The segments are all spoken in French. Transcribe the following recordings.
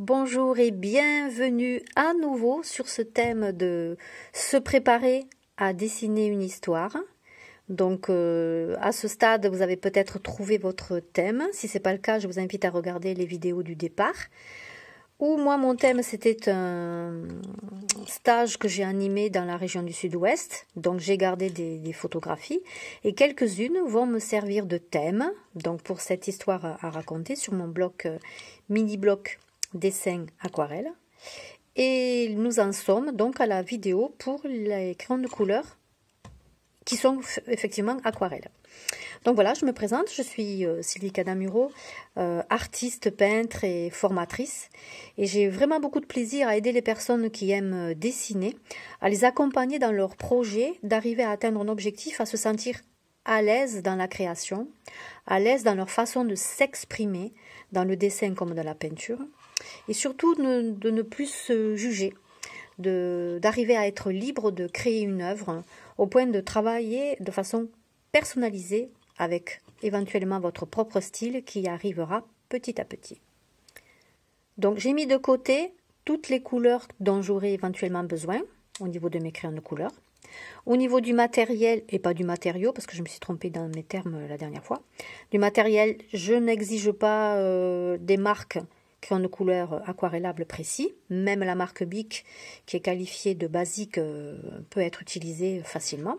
Bonjour et bienvenue à nouveau sur ce thème de se préparer à dessiner une histoire. Donc à ce stade, vous avez peut-être trouvé votre thème. Si ce n'est pas le cas, je vous invite à regarder les vidéos du départ. Ou moi, mon thème, c'était un stage que j'ai animé dans la région du Sud-Ouest. Donc j'ai gardé des photographies et quelques-unes vont me servir de thème. Donc pour cette histoire à raconter sur mon bloc mini-bloc dessin aquarelle. Et nous en sommes donc à la vidéo pour les crayons de couleur qui sont effectivement aquarelles. Donc voilà, je me présente, je suis Sylvie Cadamuro, artiste, peintre et formatrice. Et j'ai vraiment beaucoup de plaisir à aider les personnes qui aiment dessiner, à les accompagner dans leur projet, d'arriver à atteindre un objectif, à se sentir à l'aise dans la création, à l'aise dans leur façon de s'exprimer, dans le dessin comme dans la peinture. Et surtout de ne plus se juger, d'arriver à être libre de créer une œuvre au point de travailler de façon personnalisée avec éventuellement votre propre style qui arrivera petit à petit. Donc j'ai mis de côté toutes les couleurs dont j'aurai éventuellement besoin au niveau de mes crayons de couleur. Au niveau du matériel, et pas du matériau, parce que je me suis trompée dans mes termes la dernière fois, du matériel, je n'exige pas des marques crayons de couleur aquarellables précis. Même la marque Bic, qui est qualifiée de basique, peut être utilisée facilement.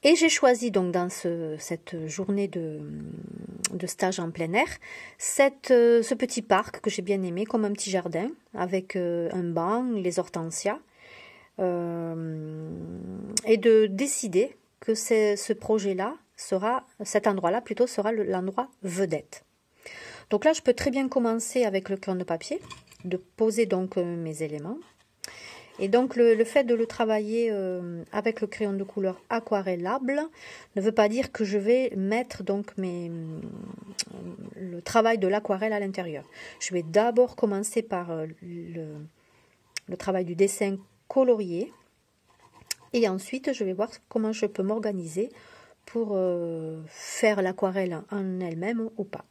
Et j'ai choisi donc dans cette journée de stage en plein air, ce petit parc que j'ai bien aimé, comme un petit jardin, avec un banc, les hortensias, et de décider que ce projet-là cet endroit-là plutôt sera l'endroit vedette. Donc là, je peux très bien commencer avec le crayon de papier, de poser donc mes éléments. Et donc le fait de le travailler avec le crayon de couleur aquarellable ne veut pas dire que je vais mettre donc le travail de l'aquarelle à l'intérieur. Je vais d'abord commencer par le travail du dessin colorié et ensuite je vais voir comment je peux m'organiser pour faire l'aquarelle en elle-même ou pas.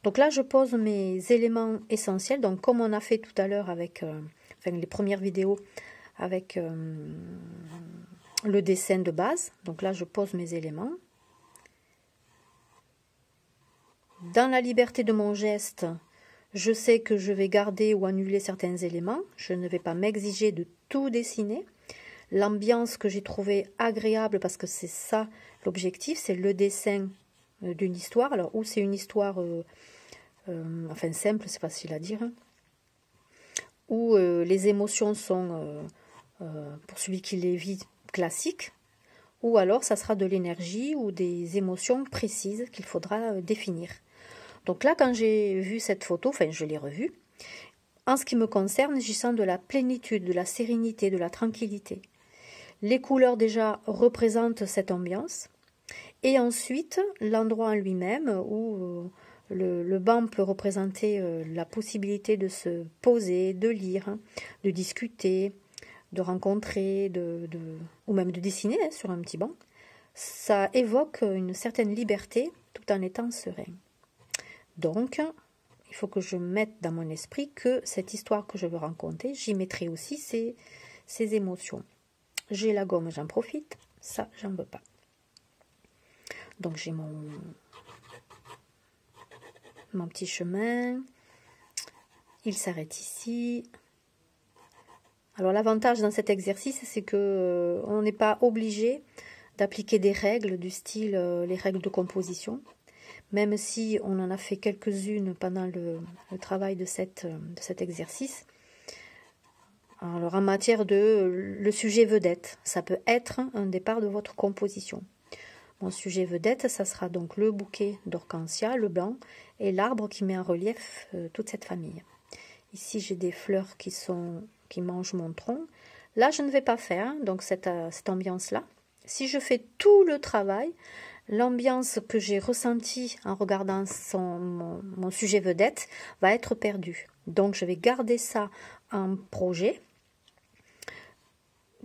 Donc là, je pose mes éléments essentiels, donc comme on a fait tout à l'heure avec les premières vidéos avec le dessin de base. Donc là, je pose mes éléments. Dans la liberté de mon geste, je sais que je vais garder ou annuler certains éléments. Je ne vais pas m'exiger de tout dessiner. L'ambiance que j'ai trouvée agréable, parce que c'est ça l'objectif, c'est le dessin d'une histoire. Alors, ou c'est une histoire enfin simple, c'est facile à dire, où les émotions sont, pour celui qui les vit, classiques, ou alors ça sera de l'énergie ou des émotions précises qu'il faudra définir. Donc là, quand j'ai vu cette photo, enfin je l'ai revue, en ce qui me concerne, j'y sens de la plénitude, de la sérénité, de la tranquillité. Les couleurs déjà représentent cette ambiance, et ensuite l'endroit en lui-même où le banc peut représenter la possibilité de se poser, de lire, de discuter, de rencontrer, ou même de dessiner sur un petit banc. Ça évoque une certaine liberté tout en étant serein. Donc, il faut que je mette dans mon esprit que cette histoire que je veux raconter, j'y mettrai aussi ces émotions. J'ai la gomme, j'en profite. Ça, j'en veux pas. Donc, j'ai mon petit chemin. Il s'arrête ici. Alors, l'avantage dans cet exercice, c'est que on n'est pas obligé d'appliquer des règles du style les règles de composition, même si on en a fait quelques-unes pendant le travail de cet exercice. Alors, en matière de le sujet vedette, ça peut être un départ de votre composition. Mon sujet vedette, ça sera donc le bouquet d'hortensia, le blanc, et l'arbre qui met en relief toute cette famille. Ici, j'ai des fleurs qui mangent mon tronc. Là, je ne vais pas faire donc cette ambiance-là. Si je fais tout le travail, l'ambiance que j'ai ressentie en regardant mon sujet vedette va être perdue. Donc, je vais garder ça en projet.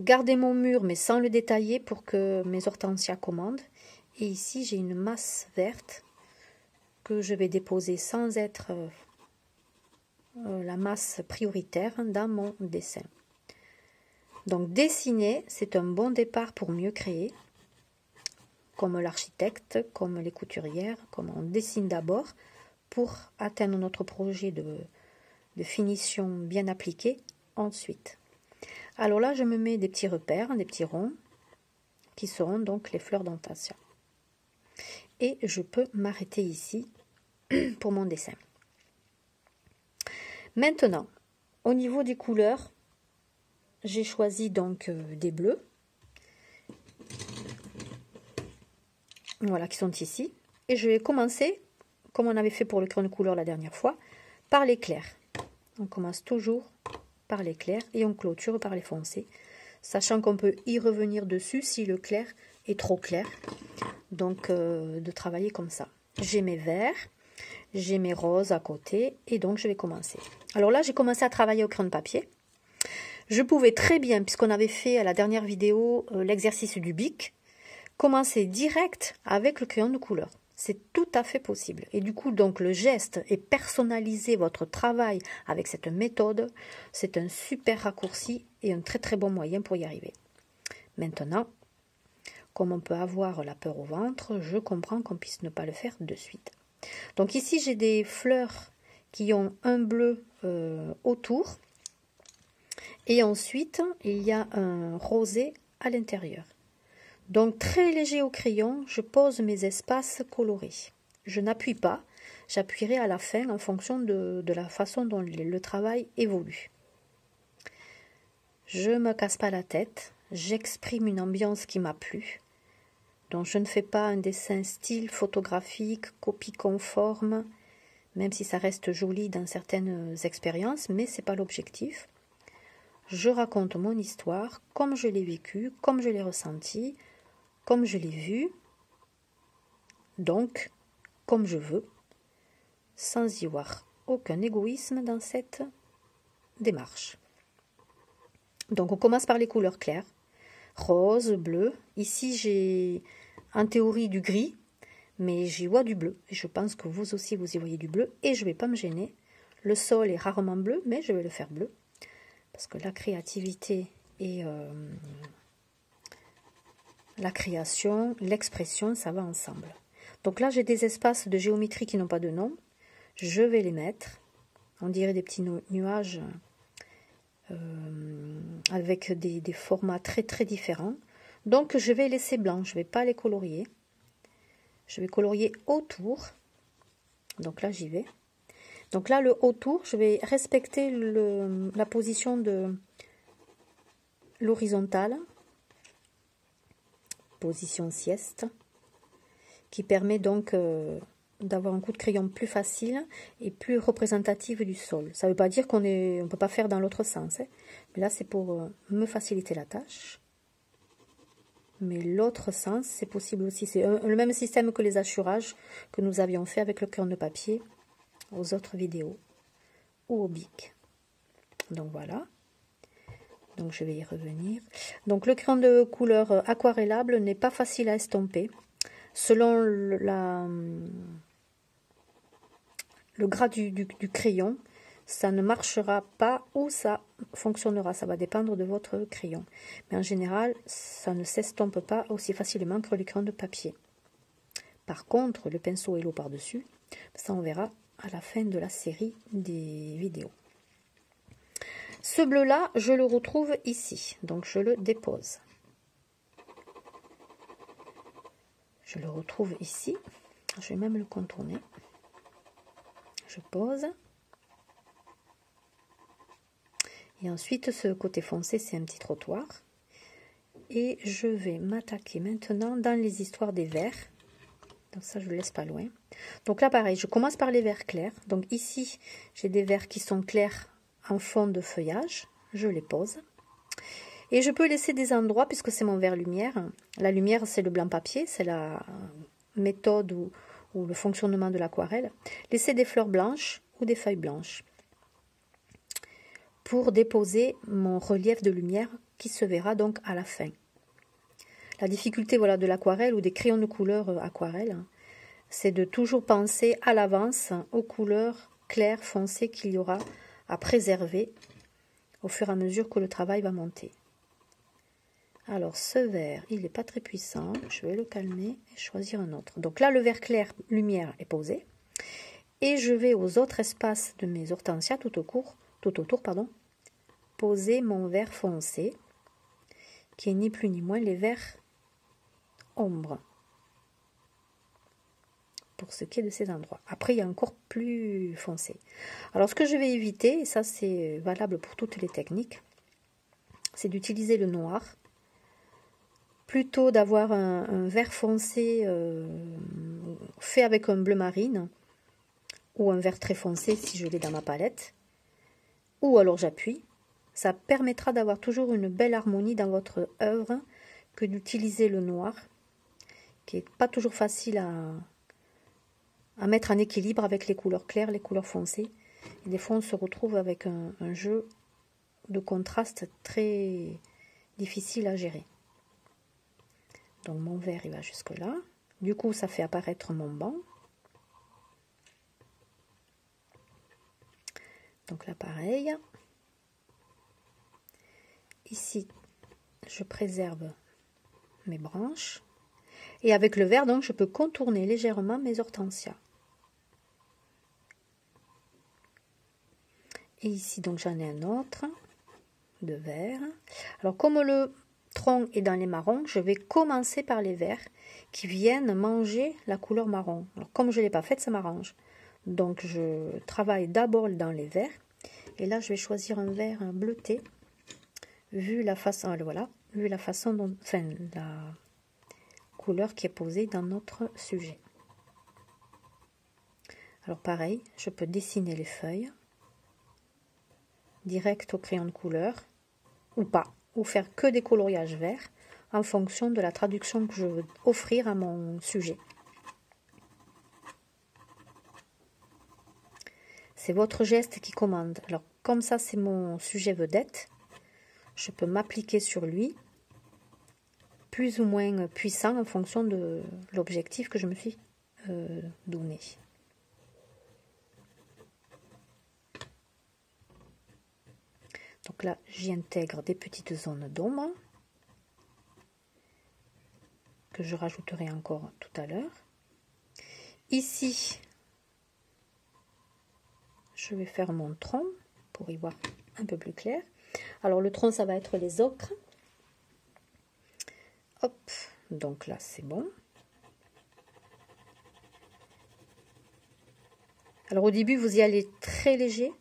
Garder mon mur, mais sans le détailler pour que mes hortensias commandent. Et ici, j'ai une masse verte que je vais déposer sans être la masse prioritaire dans mon dessin. Donc dessiner, c'est un bon départ pour mieux créer, comme l'architecte, comme les couturières, comme on dessine d'abord pour atteindre notre projet de finition bien appliqué ensuite. Alors là, je me mets des petits repères, des petits ronds, qui seront donc les fleurs d'Anthacea. Et je peux m'arrêter ici pour mon dessin. Maintenant, au niveau des couleurs, j'ai choisi donc des bleus. Voilà, qui sont ici. Et je vais commencer, comme on avait fait pour le crayon de couleur la dernière fois, par les clairs. On commence toujours par les clairs et on clôture par les foncés, sachant qu'on peut y revenir dessus si le clair est trop clair. Donc, de travailler comme ça. J'ai mes verts, j'ai mes roses à côté et donc je vais commencer. Alors là, j'ai commencé à travailler au crayon de papier. Je pouvais très bien, puisqu'on avait fait à la dernière vidéo l'exercice du bic, commencer direct avec le crayon de couleur. C'est tout à fait possible. Et du coup, donc, le geste et personnaliser votre travail avec cette méthode, c'est un super raccourci et un très très bon moyen pour y arriver. Maintenant, comme on peut avoir la peur au ventre, je comprends qu'on puisse ne pas le faire de suite. Donc ici, j'ai des fleurs qui ont un bleu autour. Et ensuite, il y a un rosé à l'intérieur. Donc très léger au crayon, je pose mes espaces colorés. Je n'appuie pas, j'appuierai à la fin en fonction de la façon dont le travail évolue. Je ne me casse pas la tête, j'exprime une ambiance qui m'a plu. Donc je ne fais pas un dessin style photographique, copie conforme, même si ça reste joli dans certaines expériences, mais ce n'est pas l'objectif. Je raconte mon histoire comme je l'ai vécue, comme je l'ai ressentie, comme je l'ai vue, donc comme je veux, sans y voir aucun égoïsme dans cette démarche. Donc on commence par les couleurs claires, rose, bleu. Ici j'ai en théorie du gris, mais j'y vois du bleu. Et je pense que vous aussi vous y voyez du bleu et je ne vais pas me gêner. Le sol est rarement bleu, mais je vais le faire bleu. Parce que la créativité et la création, l'expression, ça va ensemble. Donc là, j'ai des espaces de géométrie qui n'ont pas de nom. Je vais les mettre. On dirait des petits nuages avec des formats très très différents. Donc je vais laisser blanc, je ne vais pas les colorier. Je vais colorier autour. Donc là, j'y vais. Donc là, le autour, je vais respecter la position de l'horizontale. Position sieste, qui permet donc d'avoir un coup de crayon plus facile et plus représentatif du sol. Ça ne veut pas dire qu'on ne peut pas faire dans l'autre sens, hein. Mais là c'est pour me faciliter la tâche. Mais l'autre sens, c'est possible aussi. C'est le même système que les hachurages que nous avions fait avec le crayon de papier aux autres vidéos ou au bic. Donc voilà. Donc je vais y revenir. Donc le crayon de couleur aquarellable n'est pas facile à estomper. Selon le gras du crayon, ça ne marchera pas ou ça fonctionnera. Ça va dépendre de votre crayon. Mais en général, ça ne s'estompe pas aussi facilement que les crayons de papier. Par contre, le pinceau et l'eau par-dessus, ça on verra à la fin de la série des vidéos. Ce bleu-là, je le retrouve ici, donc je le dépose. Je le retrouve ici, je vais même le contourner. Je pose. Et ensuite, ce côté foncé, c'est un petit trottoir. Et je vais m'attaquer maintenant dans les histoires des verts. Donc ça, je le laisse pas loin. Donc là, pareil, je commence par les verts clairs. Donc ici, j'ai des verts qui sont clairs en fond de feuillage, je les pose et je peux laisser des endroits puisque c'est mon vert lumière. La lumière c'est le blanc papier, c'est la méthode ou le fonctionnement de l'aquarelle. Laisser des fleurs blanches ou des feuilles blanches pour déposer mon relief de lumière qui se verra donc à la fin. La difficulté voilà, de l'aquarelle ou des crayons de couleur aquarelle, c'est de toujours penser à l'avance aux couleurs clair foncé qu'il y aura à préserver au fur et à mesure que le travail va monter. Alors ce vert, il n'est pas très puissant, je vais le calmer et choisir un autre. Donc là, le vert clair lumière est posé. Et je vais aux autres espaces de mes hortensias tout autour, poser mon vert foncé, qui est ni plus ni moins les verts ombre, pour ce qui est de ces endroits. Après, il y a encore plus foncé. Alors ce que je vais éviter, et ça c'est valable pour toutes les techniques, c'est d'utiliser le noir. Plutôt d'avoir un vert foncé fait avec un bleu marine, ou un vert très foncé si je l'ai dans ma palette, ou alors j'appuie. Ça permettra d'avoir toujours une belle harmonie dans votre œuvre que d'utiliser le noir, qui n'est pas toujours facile à mettre en équilibre avec les couleurs claires, les couleurs foncées. Et des fois on se retrouve avec un jeu de contraste très difficile à gérer. Donc mon vert il va jusque là. Du coup ça fait apparaître mon banc. Donc là pareil. Ici je préserve mes branches. Et avec le vert donc je peux contourner légèrement mes hortensias. Et ici donc j'en ai un autre de vert. Alors comme le tronc est dans les marrons, je vais commencer par les verts qui viennent manger la couleur marron. Alors comme je ne l'ai pas faite, ça m'arrange. Donc je travaille d'abord dans les verts. Et là je vais choisir un vert bleuté. Vu la façon, voilà, vu la façon dont, enfin la couleur qui est posée dans notre sujet. Alors pareil, je peux dessiner les feuilles direct au crayon de couleur ou pas, ou faire que des coloriages verts en fonction de la traduction que je veux offrir à mon sujet. C'est votre geste qui commande. Alors comme ça c'est mon sujet vedette, je peux m'appliquer sur lui plus ou moins puissant en fonction de l'objectif que je me suis donné. Donc là, j'y intègre des petites zones d'ombre que je rajouterai encore tout à l'heure. Ici, je vais faire mon tronc pour y voir un peu plus clair. Alors le tronc, ça va être les ocres. Hop, donc là, c'est bon. Alors au début, vous y allez très léger.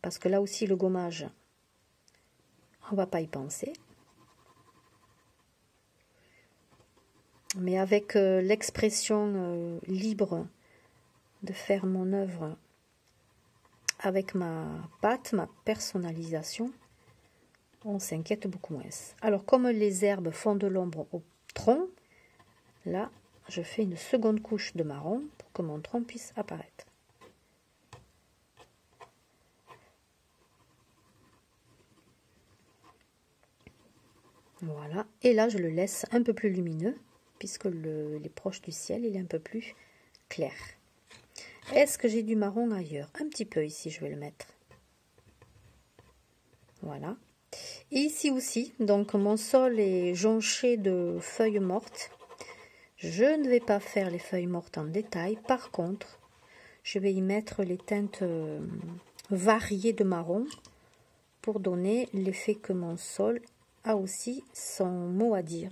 Parce que là aussi, le gommage, on ne va pas y penser. Mais avec l'expression libre de faire mon œuvre avec ma patte, ma personnalisation, on s'inquiète beaucoup moins. Alors, comme les herbes font de l'ombre au tronc, là, je fais une seconde couche de marron pour que mon tronc puisse apparaître. Voilà, et là je le laisse un peu plus lumineux puisque il est proche du ciel, il est un peu plus clair. Est-ce que j'ai du marron ailleurs? Un petit peu ici, je vais le mettre. Voilà. Et ici aussi, donc mon sol est jonché de feuilles mortes. Je ne vais pas faire les feuilles mortes en détail. Par contre, je vais y mettre les teintes variées de marron pour donner l'effet que mon sol a aussi son mot à dire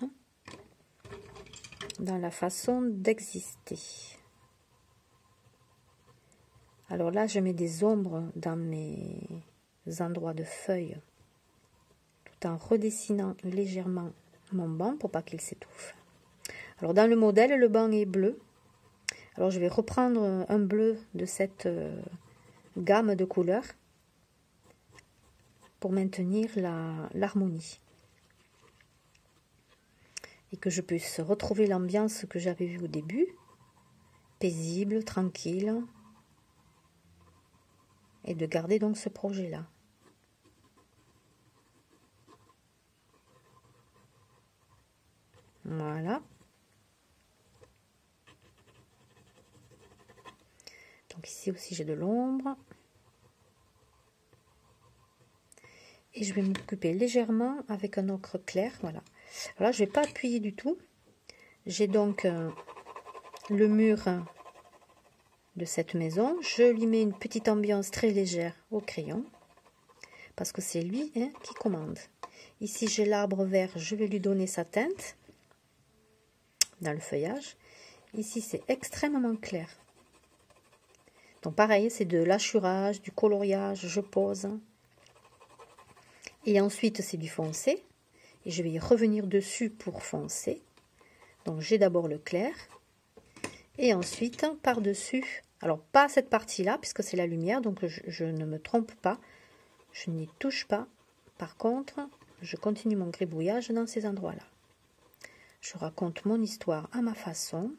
dans la façon d'exister. Alors là, je mets des ombres dans mes endroits de feuilles tout en redessinant légèrement mon banc pour pas qu'il s'étouffe. Alors dans le modèle, le banc est bleu. Alors je vais reprendre un bleu de cette gamme de couleurs pour maintenir l'harmonie. Et que je puisse retrouver l'ambiance que j'avais vue au début, paisible, tranquille, et de garder donc ce projet-là. Voilà. Donc ici aussi j'ai de l'ombre. Et je vais m'occuper légèrement avec un ocre clair, voilà. Alors là, je ne vais pas appuyer du tout. J'ai donc le mur de cette maison. Je lui mets une petite ambiance très légère au crayon, parce que c'est lui qui commande. Ici, j'ai l'arbre vert, je vais lui donner sa teinte dans le feuillage. Ici, c'est extrêmement clair. Donc pareil, c'est de l'hachurage, du coloriage, je pose. Et ensuite, c'est du foncé. Et je vais y revenir dessus pour foncer. Donc j'ai d'abord le clair. Et ensuite, par-dessus, alors pas cette partie-là, puisque c'est la lumière, donc je ne me trompe pas. Je n'y touche pas. Par contre, je continue mon gribouillage dans ces endroits-là. Je raconte mon histoire à ma façon.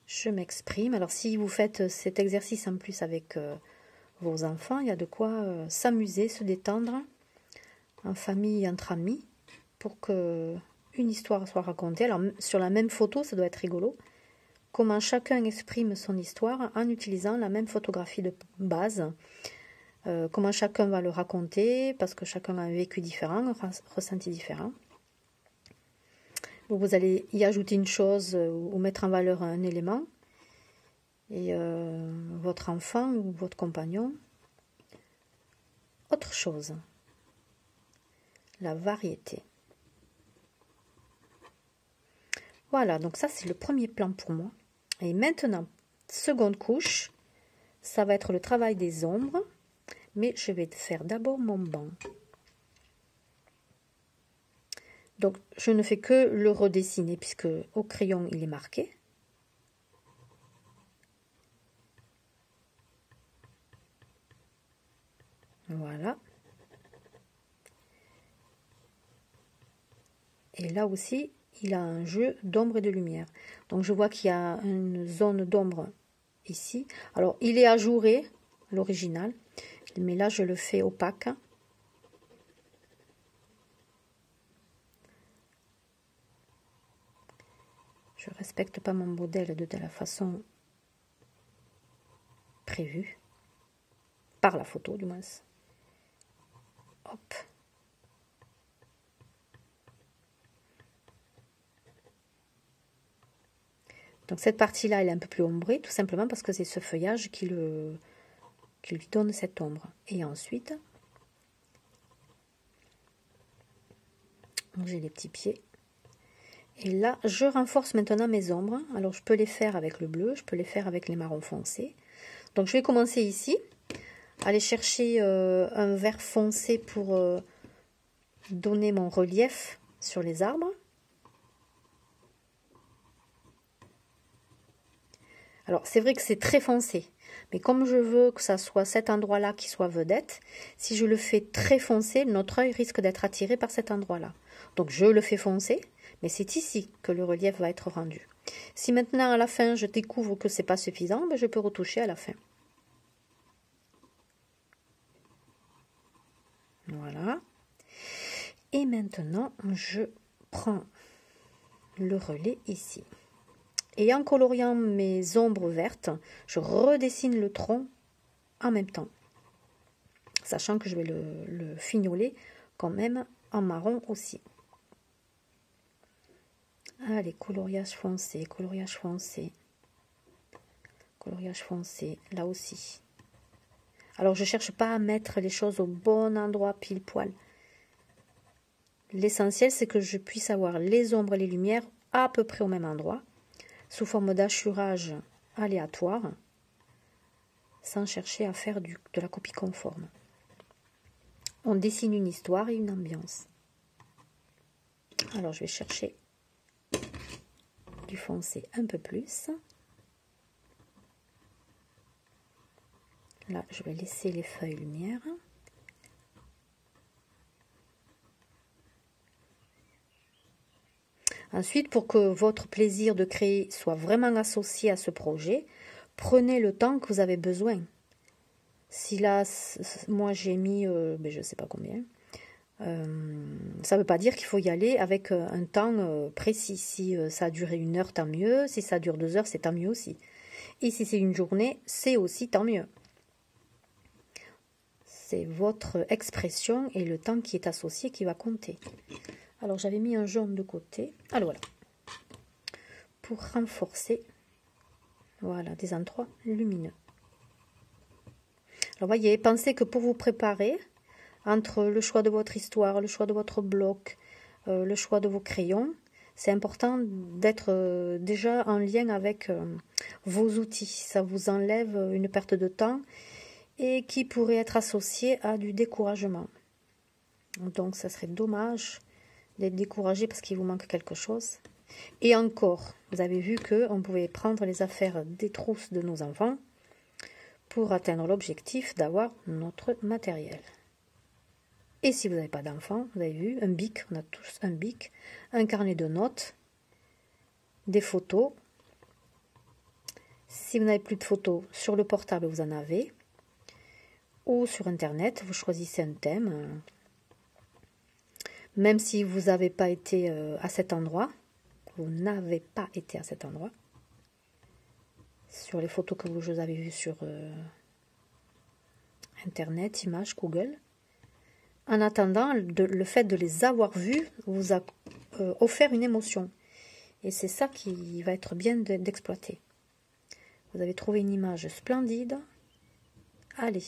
Je m'exprime. Alors si vous faites cet exercice en plus avec vos enfants, il y a de quoi s'amuser, se détendre en famille, entre amis, pour que une histoire soit racontée. Alors sur la même photo, ça doit être rigolo. Comment chacun exprime son histoire en utilisant la même photographie de base. Comment chacun va le raconter, parce que chacun a un vécu différent, un ressenti différent. Vous allez y ajouter une chose ou mettre en valeur un élément. Et votre enfant ou votre compagnon, autre chose. La variété. Voilà, donc ça c'est le premier plan pour moi. Et maintenant, seconde couche, ça va être le travail des ombres. Mais je vais faire d'abord mon banc. Donc, je ne fais que le redessiner puisque au crayon, il est marqué. Voilà. Et là aussi, il a un jeu d'ombre et de lumière. Donc, je vois qu'il y a une zone d'ombre ici. Alors, il est ajouré, l'original. Mais là, je le fais opaque. Je ne respecte pas mon modèle de la façon prévue. Par la photo, du moins. Hop. Donc cette partie-là, elle est un peu plus ombrée, tout simplement parce que c'est ce feuillage qui lui donne cette ombre. Et ensuite, j'ai les petits pieds. Et là, je renforce maintenant mes ombres. Alors, je peux les faire avec le bleu, je peux les faire avec les marrons foncés. Donc, je vais commencer ici. Aller chercher un vert foncé pour donner mon relief sur les arbres. Alors, c'est vrai que c'est très foncé. Mais comme je veux que ça soit cet endroit-là qui soit vedette, si je le fais très foncé, notre œil risque d'être attiré par cet endroit-là. Donc, je le fais foncé. Mais c'est ici que le relief va être rendu. Si maintenant, à la fin, je découvre que ce n'est pas suffisant, ben je peux retoucher à la fin. Voilà. Et maintenant, je prends le relais ici. Et en coloriant mes ombres vertes, je redessine le tronc en même temps. Sachant que je vais le fignoler quand même en marron aussi. Allez, coloriage foncé, coloriage foncé, coloriage foncé, là aussi. Alors, je ne cherche pas à mettre les choses au bon endroit, pile poil. L'essentiel, c'est que je puisse avoir les ombres et les lumières à peu près au même endroit, sous forme d'hachurage aléatoire, sans chercher à faire de la copie conforme. On dessine une histoire et une ambiance. Alors, je vais chercher du foncé un peu plus. Là, je vais laisser les feuilles lumière. Ensuite, pour que votre plaisir de créer soit vraiment associé à ce projet, prenez le temps que vous avez besoin. Si là, moi j'ai mis, je ne sais pas combien, ça ne veut pas dire qu'il faut y aller avec un temps précis. Si ça a duré 1 heure, tant mieux. Si ça dure 2 heures, c'est tant mieux aussi. Et si c'est une journée, c'est aussi tant mieux. C'est votre expression et le temps qui est associé qui va compter. Alors j'avais mis un jaune de côté. Alors voilà. Pour renforcer, voilà, des endroits lumineux. Alors voyez, pensez que pour vous préparer, entre le choix de votre histoire, le choix de votre bloc, le choix de vos crayons, c'est important d'être déjà en lien avec vos outils. Ça vous enlève une perte de temps et qui pourrait être associé à du découragement. Donc ça serait dommage d'être découragé parce qu'il vous manque quelque chose. Et encore, vous avez vu qu'on pouvait prendre les affaires des trousses de nos enfants pour atteindre l'objectif d'avoir notre matériel. Et si vous n'avez pas d'enfants, vous avez vu, un bic, on a tous un bic, un carnet de notes, des photos. Si vous n'avez plus de photos, sur le portable, vous en avez. Ou sur Internet, vous choisissez un thème. Même si vous n'avez pas été à cet endroit, vous n'avez pas été à cet endroit. Sur les photos que vous avez vues sur Internet, images, Google. En attendant, le fait de les avoir vues vous a offert une émotion. Et c'est ça qui va être bien d'exploiter. Vous avez trouvé une image splendide. Allez,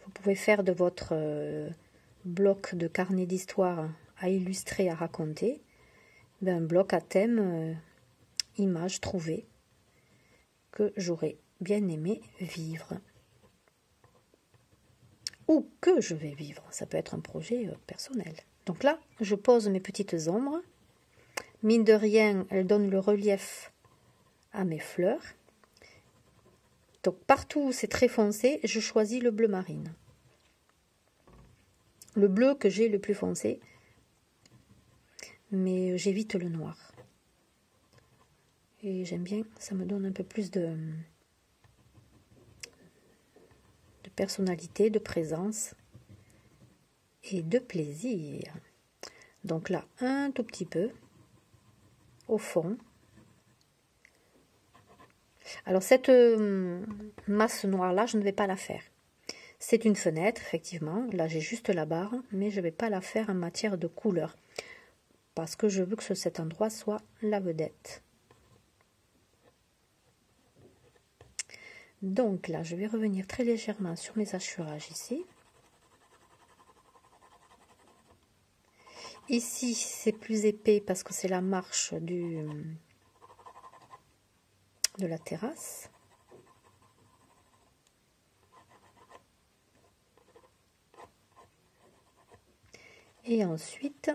vous pouvez faire de votre bloc de carnet d'histoire à illustrer, à raconter, un bloc à thème image trouvée que j'aurais bien aimé vivre. Ou que je vais vivre. Ça peut être un projet personnel. Donc là, je pose mes petites ombres. Mine de rien, elles donnent le relief à mes fleurs. Donc partout où c'est très foncé, je choisis le bleu marine. Le bleu que j'ai le plus foncé, mais j'évite le noir. Et j'aime bien, ça me donne un peu plus de personnalité, de présence et de plaisir. Donc là, un tout petit peu au fond. Alors cette masse noire là, je ne vais pas la faire. C'est une fenêtre, effectivement. Là, j'ai juste la barre, mais je ne vais pas la faire en matière de couleur parce que je veux que cet endroit soit la vedette. Donc là, je vais revenir très légèrement sur mes hachurages ici. Ici, c'est plus épais parce que c'est la marche de la terrasse. Et ensuite,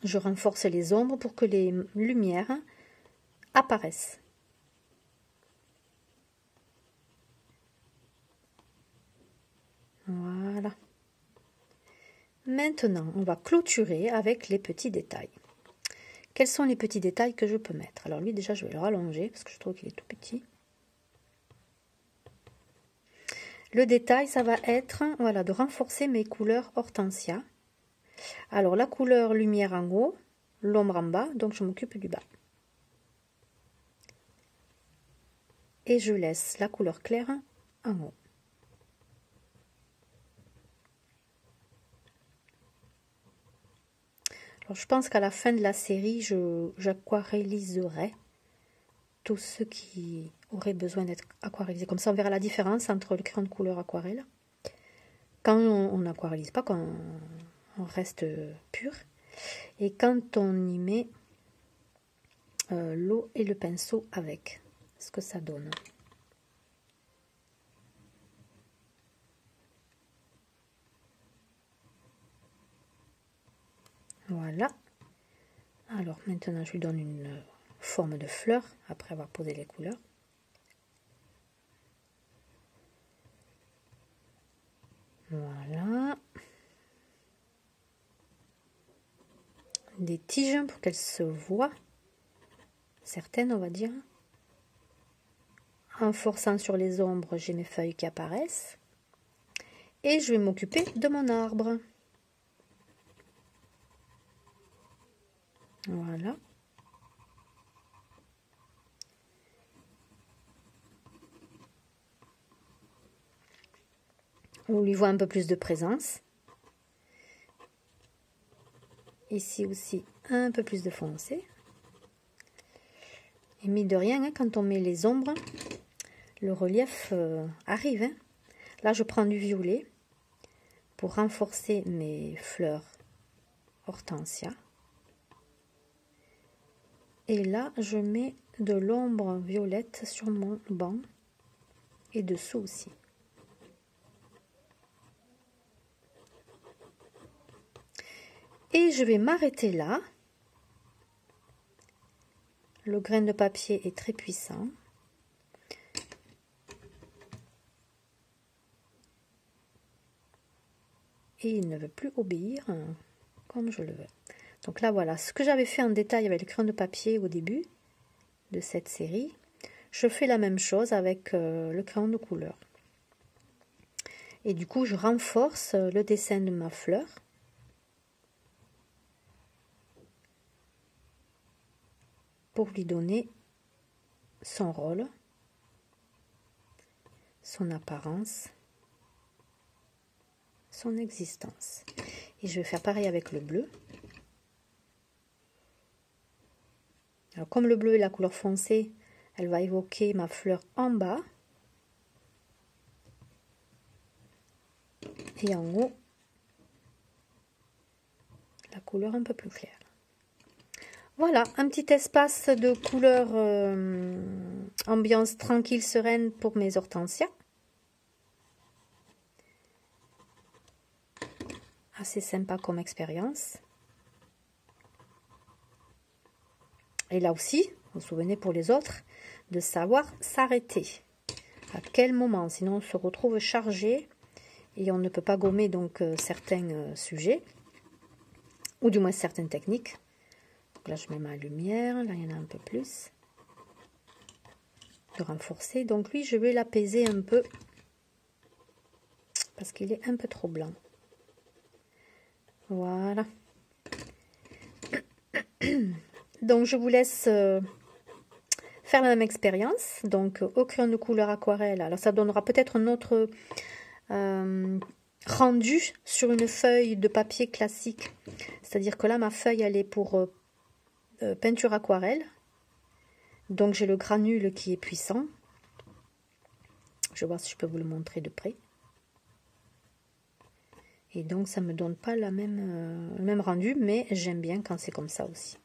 je renforce les ombres pour que les lumières apparaissent. Voilà. Maintenant, on va clôturer avec les petits détails. Quels sont les petits détails que je peux mettre? Alors lui, déjà, je vais le rallonger parce que je trouve qu'il est tout petit. Le détail, ça va être voilà, de renforcer mes couleurs hortensia. Alors, la couleur lumière en haut, l'ombre en bas, donc je m'occupe du bas. Et je laisse la couleur claire en haut. Alors, je pense qu'à la fin de la série, j'aquarelliserai tous ceux qui auraient besoin d'être aquarellisés. Comme ça, on verra la différence entre le crayon de couleur aquarelle. Quand on n'aquarellise pas, quand on reste pur. Et quand on y met l'eau et le pinceau avec, ce que ça donne. Voilà. Alors maintenant, je lui donne une forme de fleur après avoir posé les couleurs. Voilà. Des tiges pour qu'elles se voient. Certaines, on va dire. En forçant sur les ombres, j'ai mes feuilles qui apparaissent. Et je vais m'occuper de mon arbre. Voilà. On lui voit un peu plus de présence. Ici aussi, un peu plus de foncé. Et mine de rien, hein, quand on met les ombres, le relief arrive. Hein. Là, je prends du violet pour renforcer mes fleurs hortensia. Et là, je mets de l'ombre violette sur mon banc et dessous aussi. Et je vais m'arrêter là. Le grain de papier est très puissant. Et il ne veut plus obéir comme je le veux. Donc là, voilà, ce que j'avais fait en détail avec le crayon de papier au début de cette série, je fais la même chose avec le crayon de couleur. Et du coup, je renforce le dessin de ma fleur. Pour lui donner son rôle, son apparence, son existence. Et je vais faire pareil avec le bleu. Alors, comme le bleu est la couleur foncée, elle va évoquer ma fleur en bas. Et en haut, la couleur un peu plus claire. Voilà, un petit espace de couleur ambiance tranquille, sereine pour mes hortensias. Assez sympa comme expérience. Et là aussi, vous vous souvenez pour les autres, de savoir s'arrêter. À quel moment, sinon on se retrouve chargé et on ne peut pas gommer donc certains sujets, ou du moins certaines techniques. Donc là je mets ma lumière, là il y en a un peu plus. De renforcer, donc lui je vais l'apaiser un peu, parce qu'il est un peu trop blanc. Voilà. Donc je vous laisse faire la même expérience, donc au crayon de couleur aquarelle. Alors ça donnera peut-être un autre rendu sur une feuille de papier classique. C'est-à-dire que là ma feuille elle est pour peinture aquarelle. Donc j'ai le granule qui est puissant. Je vais voir si je peux vous le montrer de près. Et donc ça me donne pas le même rendu, mais j'aime bien quand c'est comme ça aussi.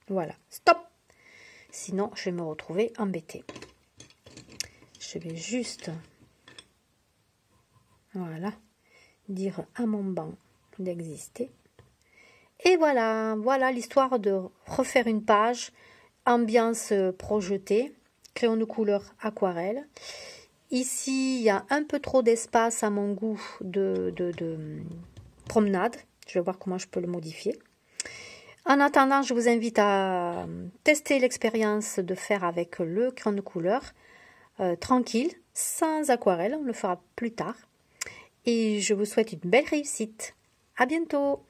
Voilà, stop! Sinon, je vais me retrouver embêtée. Je vais juste, voilà, dire à mon banc d'exister. Et voilà, voilà l'histoire de refaire une page, ambiance projetée, crayon de couleur aquarelle. Ici, il y a un peu trop d'espace à mon goût de promenade. Je vais voir comment je peux le modifier. En attendant, je vous invite à tester l'expérience de faire avec le crayon de couleur tranquille, sans aquarelle. On le fera plus tard. Et je vous souhaite une belle réussite. À bientôt!